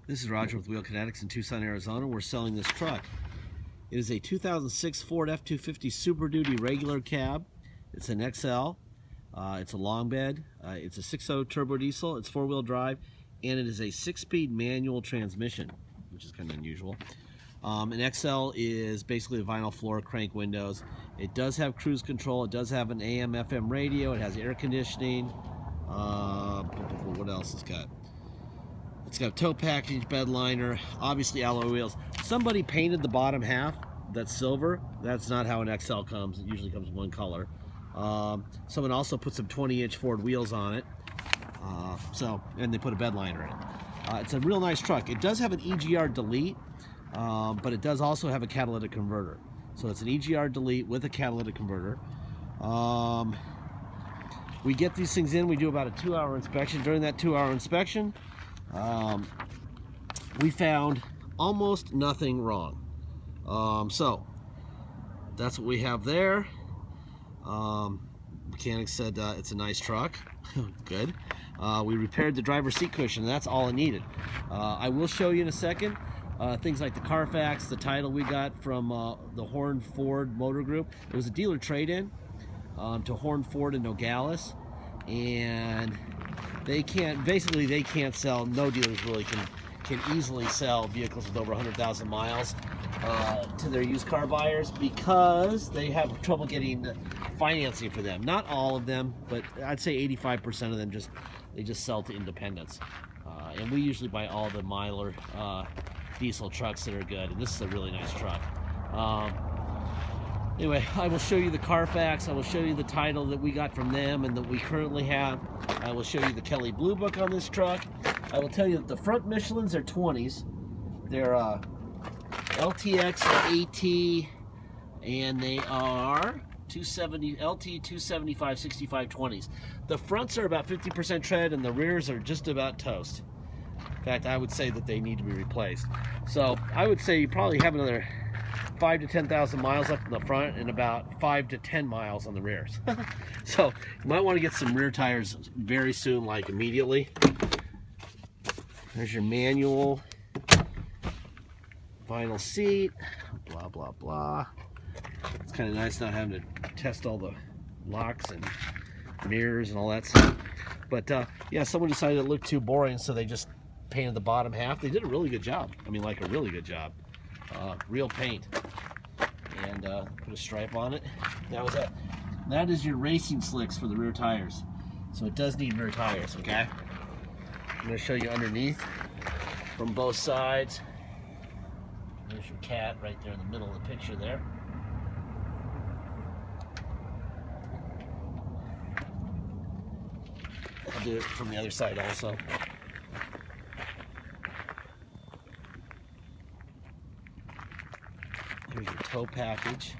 This is Roger with Wheel Kinetics in Tucson, Arizona. We're selling this truck. It is a 2006 Ford F250 Super Duty regular cab. It's an XL. It's a long bed. It's a 6.0 turbo diesel. It's four-wheel drive, and it is a 6-speed manual transmission, which is kind of unusual. An XL is basically a vinyl floor, crank windows. It does have cruise control. It does have an AM/FM radio. It has air conditioning. What else it's got? It's got tow package, bed liner, obviously alloy wheels. Somebody painted the bottom half, that's silver. That's not how an XL comes. It usually comes one color. Someone also put some 20-inch Ford wheels on it. And they put a bed liner in it. It's a real nice truck. It does have an EGR delete, but it does also have a catalytic converter. So it's an EGR delete with a catalytic converter. We get these things in, we do about a 2-hour inspection. During that 2-hour inspection, we found almost nothing wrong. So that's what we have there. Mechanic said it's a nice truck. Good. We repaired the driver's seat cushion, and that's all it needed. I will show you in a second things like the Carfax, the title we got from the Horn Ford Motor Group. It was a dealer trade-in to Horn Ford in Nogales, and they can't sell, no dealers really can easily sell vehicles with over 100,000 miles to their used car buyers, because they have trouble getting financing for them. Not all of them, but I'd say 85% of them they just sell to independents. And we usually buy all the miler diesel trucks that are good, and this is a really nice truck. Anyway, I will show you the Carfax. I will show you the title that we got from them and that we currently have. I will show you the Kelley Blue Book on this truck. I will tell you that the front Michelins are 20s. They're LTX AT, and they are 270 LT 275 65 20s. The fronts are about 50% tread, and the rears are just about toast. In fact, I would say that they need to be replaced. So I would say you probably have another 5,000 to 10,000 miles left in the front and about 5 to 10 miles on the rears. So you might want to get some rear tires very soon, like immediately. There's your manual, vinyl seat, blah, blah, blah. It's kind of nice not having to test all the locks and mirrors and all that stuff. But yeah, someone decided it looked too boring, so they just painted the bottom half. They did a really good job. I mean, like a really good job. Real paint. And put a stripe on it. That was it. That is your racing slicks for the rear tires. So it does need rear tires, okay? I'm going to show you underneath from both sides. There's your cat right there in the middle of the picture there. I'll do it from the other side also. Here's your tow package.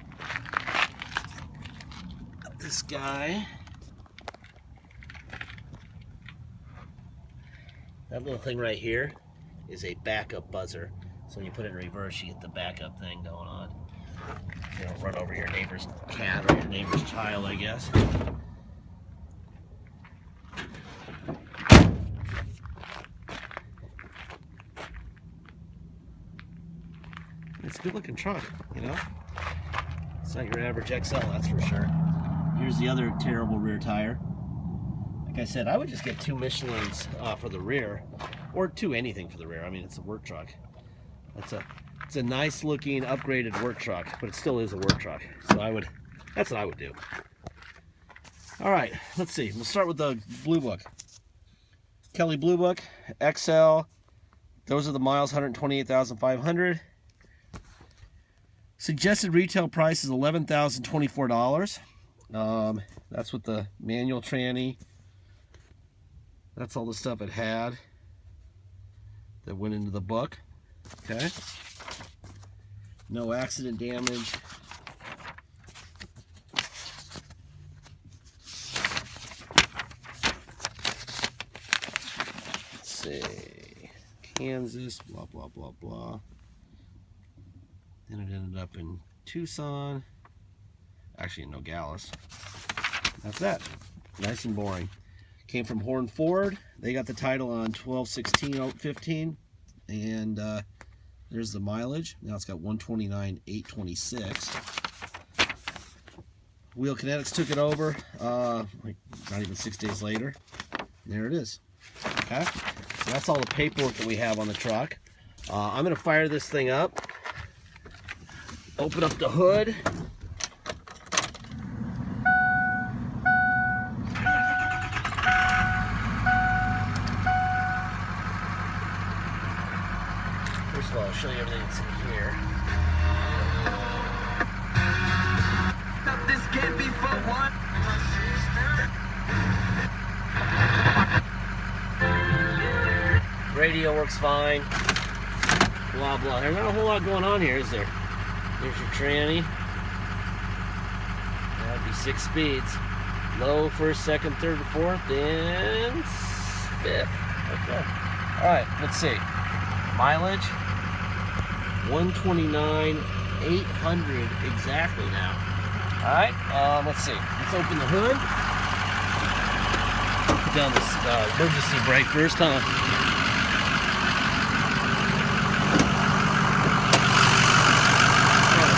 This guy. That little thing right here is a backup buzzer. So when you put it in reverse, you get the backup thing going on. You don't run over your neighbor's cat or your neighbor's child, I guess. It's a good looking truck, you know? It's not your average XL, that's for sure. Here's the other terrible rear tire. Like I said, I would just get 2 Michelins for the rear, or 2 anything for the rear. I mean, it's a work truck. It's a nice looking upgraded work truck, but it still is a work truck. So that's what I would do. All right, let's see. We'll start with the Blue Book. Kelley Blue Book, XL. Those are the miles, 128,500. Suggested retail price is $11,024. That's with the manual tranny. That's all the stuff it had that went into the book. Okay. No accident damage. Let's see. Kansas, blah, blah, blah, blah. Then it ended up in Tucson. Actually in Nogales. That's that. Nice and boring. Came from Horn Ford. They got the title on 12/16/15. and there's the mileage. Now it's got 129,826. Wheel Kinetics took it over like not even 6 days later. There it is. Okay, so that's all the paperwork that we have on the truck. I'm going to fire this thing up. Open up the hood. First of all, I'll show you everything that's in here. This can't be for one. Radio works fine. Blah blah. There's not a whole lot going on here, is there? There's your tranny. That'd be 6 speeds. Low, first, second, third, fourth, and fifth. Okay. All right. Let's see. Mileage 129,800 exactly now. All right. Let's see. Let's open the hood. Put down this emergency brake first, huh?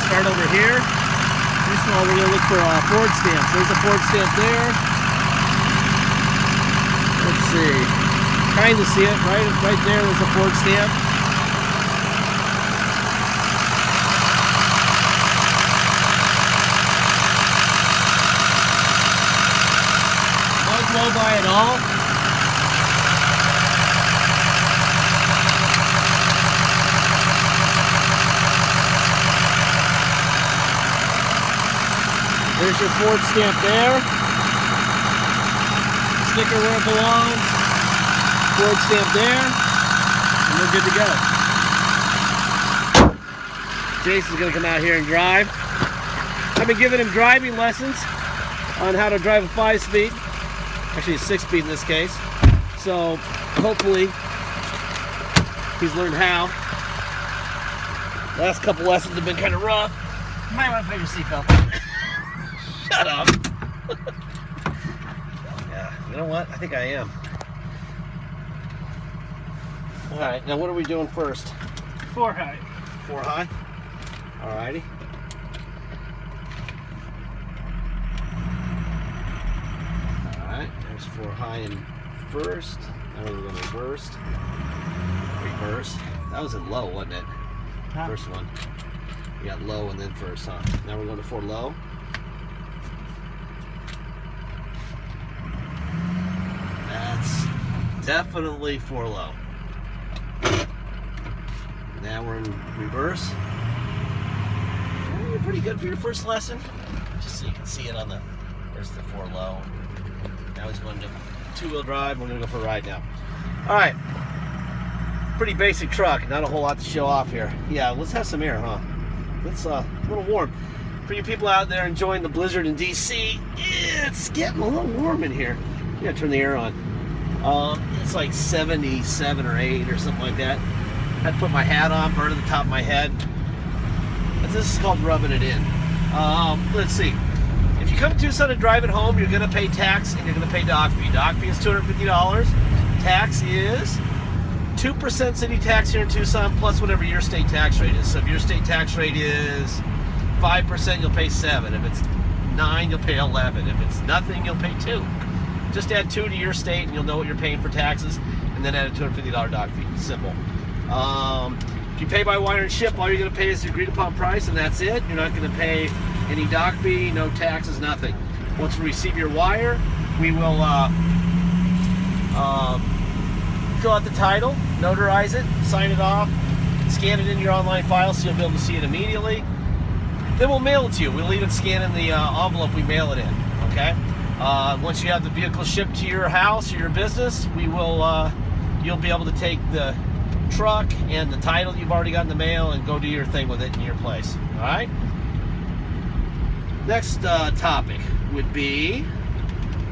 Start over here. First of all, we're going to look for Ford stamps. There's a Ford stamp there. Let's see. Kind of see it, right? Right there was a Ford stamp. Don't blow by at all. There's your Ford stamp there. Sticker where it belongs. Ford stamp there. And we're good to go. Jason's going to come out here and drive. I've been giving him driving lessons on how to drive a 5-speed. Actually a 6-speed in this case. So hopefully he's learned how. Last couple lessons have been kind of rough. You might want to put your seatbelt on. Shut up. Yeah, you know what? I think I am. All right, now what are we doing first? 4 high. 4 high? All righty. All right, there's 4 high in first. Now we're going to reverse. Reverse. That was in low, wasn't it? Huh? First one. You got low and then first, huh? Now we're going to 4 low. That's definitely 4 low. Now we're in reverse. You're pretty good for your first lesson. Just so you can see it on the, there's the 4 low. Now he's going to 2-wheel drive. We're going to go for a ride now. All right. Pretty basic truck. Not a whole lot to show off here. Yeah, let's have some air, huh? It's a little warm. For you people out there enjoying the blizzard in DC, it's getting a little warm in here. You gotta turn the air on. It's like 77 or 8 or something like that. I had to put my hat on, burn to the top of my head. This is called rubbing it in. Let's see. If you come to Tucson and drive it home, you're gonna pay tax and you're gonna pay dock fee. Dock fee is $250. Tax is 2% city tax here in Tucson plus whatever your state tax rate is. So if your state tax rate is 5%, you'll pay 7. If it's 9, you'll pay 11. If it's nothing, you'll pay 2. Just add 2 to your state and you'll know what you're paying for taxes, and then add a $250 dock fee. Simple. If you pay by wire and ship, all you're going to pay is the agreed upon price, and that's it. You're not going to pay any dock fee, no taxes, nothing. Once we receive your wire, we will fill out the title, notarize it, sign it off, scan it in your online file so you'll be able to see it immediately. Then we'll mail it to you. We'll even scan in the envelope we mail it in, okay? Once you have the vehicle shipped to your house or your business, we will, you'll be able to take the truck and the title you've already got in the mail and go do your thing with it in your place, all right? Next topic would be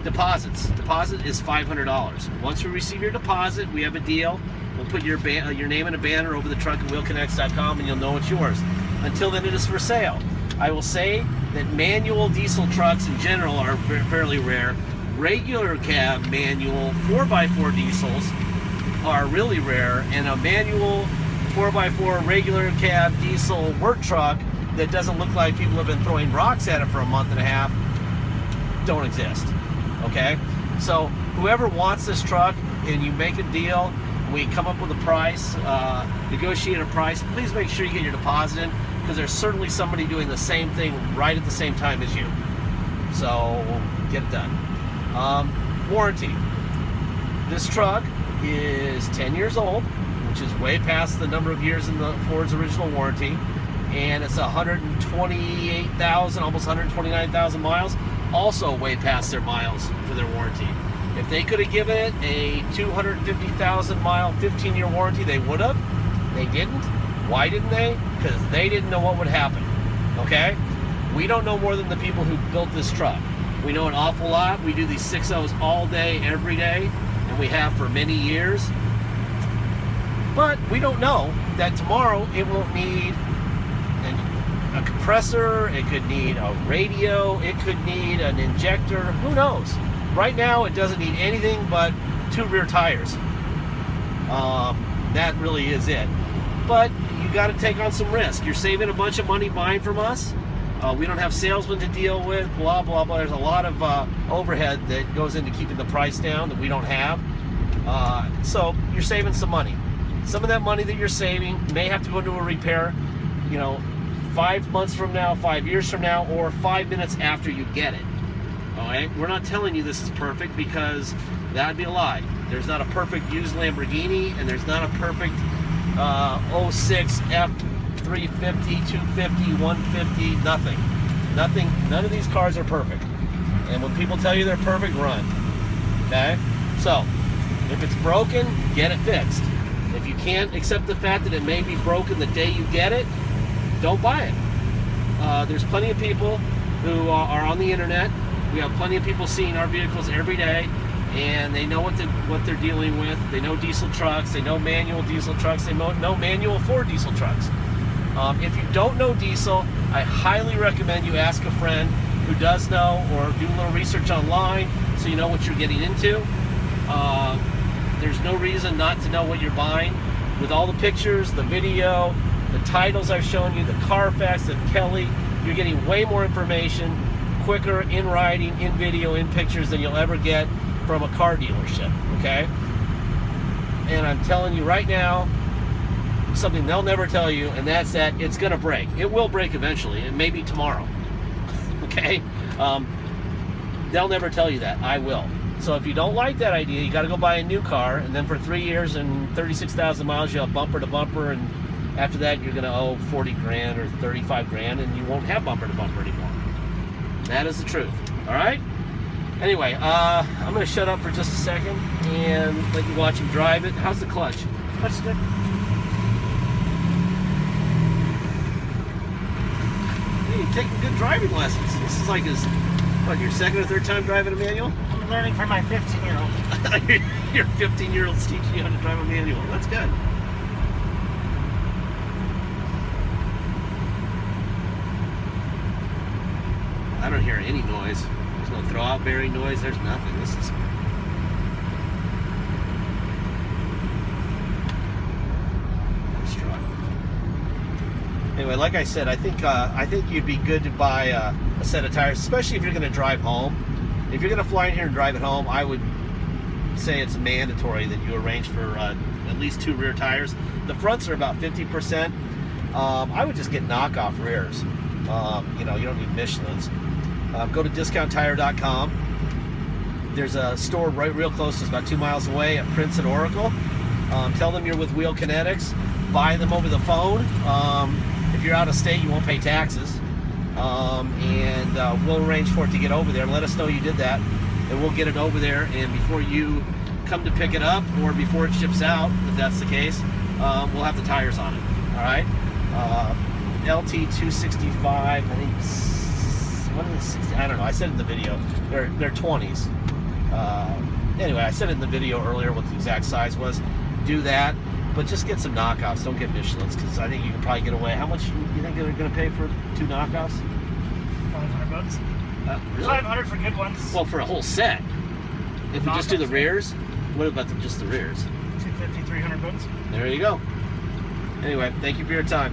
deposits. Deposit is $500. Once we receive your deposit, we have a deal. We'll put your name in a banner over the truck at wheelconnects.com and you'll know it's yours. Until then, it is for sale. I will say that manual diesel trucks in general are fairly rare. Regular cab manual 4x4 diesels are really rare, and a manual 4x4 regular cab diesel work truck that doesn't look like people have been throwing rocks at it for a month and a half don't exist. Okay, so whoever wants this truck and you make a deal, we come up with a price, negotiate a price, please make sure you get your deposit in, because there's certainly somebody doing the same thing right at the same time as you. So get it done. Warranty. This truck is 10 years old, which is way past the number of years in the Ford's original warranty, and it's 128,000, almost 129,000 miles, also way past their miles for their warranty. If they could have given it a 250,000 mile, 15-year warranty, they would have. They didn't. Why didn't they? Because they didn't know what would happen. Okay? We don't know more than the people who built this truck. We know an awful lot. We do these 6.0s all day, every day, and we have for many years. But we don't know that tomorrow it won't need a compressor, it could need a radio, it could need an injector, who knows? Right now it doesn't need anything but 2 rear tires. That really is it. But you got to take on some risk. You're saving a bunch of money buying from us. We don't have salesmen to deal with, blah, blah, blah. There's a lot of overhead that goes into keeping the price down that we don't have. So you're saving some money. Some of that money that you're saving may have to go into a repair, 5 months from now, 5 years from now, or 5 minutes after you get it. All right? We're not telling you this is perfect, because that would be a lie. There's not a perfect used Lamborghini, and there's not a perfect 06 F250, 250, 150, nothing. None of these cars are perfect. And when people tell you they're perfect, run. Okay? So, if it's broken, get it fixed. If you can't accept the fact that it may be broken the day you get it, don't buy it. There's plenty of people who are on the internet. We have plenty of people seeing our vehicles every day, and they know what they're dealing with. They know diesel trucks, they know manual diesel trucks, they know manual Ford diesel trucks. If you don't know diesel, I highly recommend you ask a friend who does know, or do a little research online so you know what you're getting into. There's no reason not to know what you're buying. With all the pictures, the video, the titles I've shown you, the Carfax, the Kelly, you're getting way more information, quicker, in writing, in video, in pictures than you'll ever get from a car dealership, okay? And I'm telling you right now, something they'll never tell you, and that's that it's gonna break. It will break eventually, and maybe tomorrow, okay? They'll never tell you that, I will. So if you don't like that idea, you gotta go buy a new car, and then for 3 years and 36,000 miles, you'll have bumper to bumper, and after that, you're gonna owe 40 grand or 35 grand, and you won't have bumper to bumper anymore. That is the truth, all right? Anyway, I'm gonna shut up for just a second and let you watch him drive it. How's the clutch? Clutch is good. Hey, you're taking good driving lessons. This is like your second or third time driving a manual? I'm learning from my 15-year-old. Your 15-year-old's teaching you how to drive a manual. That's good. I don't hear any noise. There's no throw-out bearing noise. There's nothing. This is... nice truck. Anyway, like I said, I think you'd be good to buy a set of tires, especially if you're going to drive home. If you're going to fly in here and drive it home, I would say it's mandatory that you arrange for at least 2 rear tires. The fronts are about 50%. I would just get knockoff rears. You don't need Michelin's. Go to discounttire.com. There's a store real close to us, about 2 miles away at Prince and Oracle. Tell them you're with Wheel Kinetics. Buy them over the phone. If you're out of state, you won't pay taxes. And we'll arrange for it to get over there. Let us know you did that, and we'll get it over there. And before you come to pick it up, or before it ships out, if that's the case, we'll have the tires on it. All right? LT 265, I think. What is 60? I don't know. I said it in the video. They're 20s. Anyway, I said it in the video earlier what the exact size was. Do that, but just get some knockoffs. Don't get Michelin's, because I think you can probably get away. How much do you think they're going to pay for 2 knockoffs? $500. Really? 500 for good ones. Well, for a whole set. If we just do the rears, what about just the rears? F250, 300 bucks. There you go. Anyway, thank you for your time.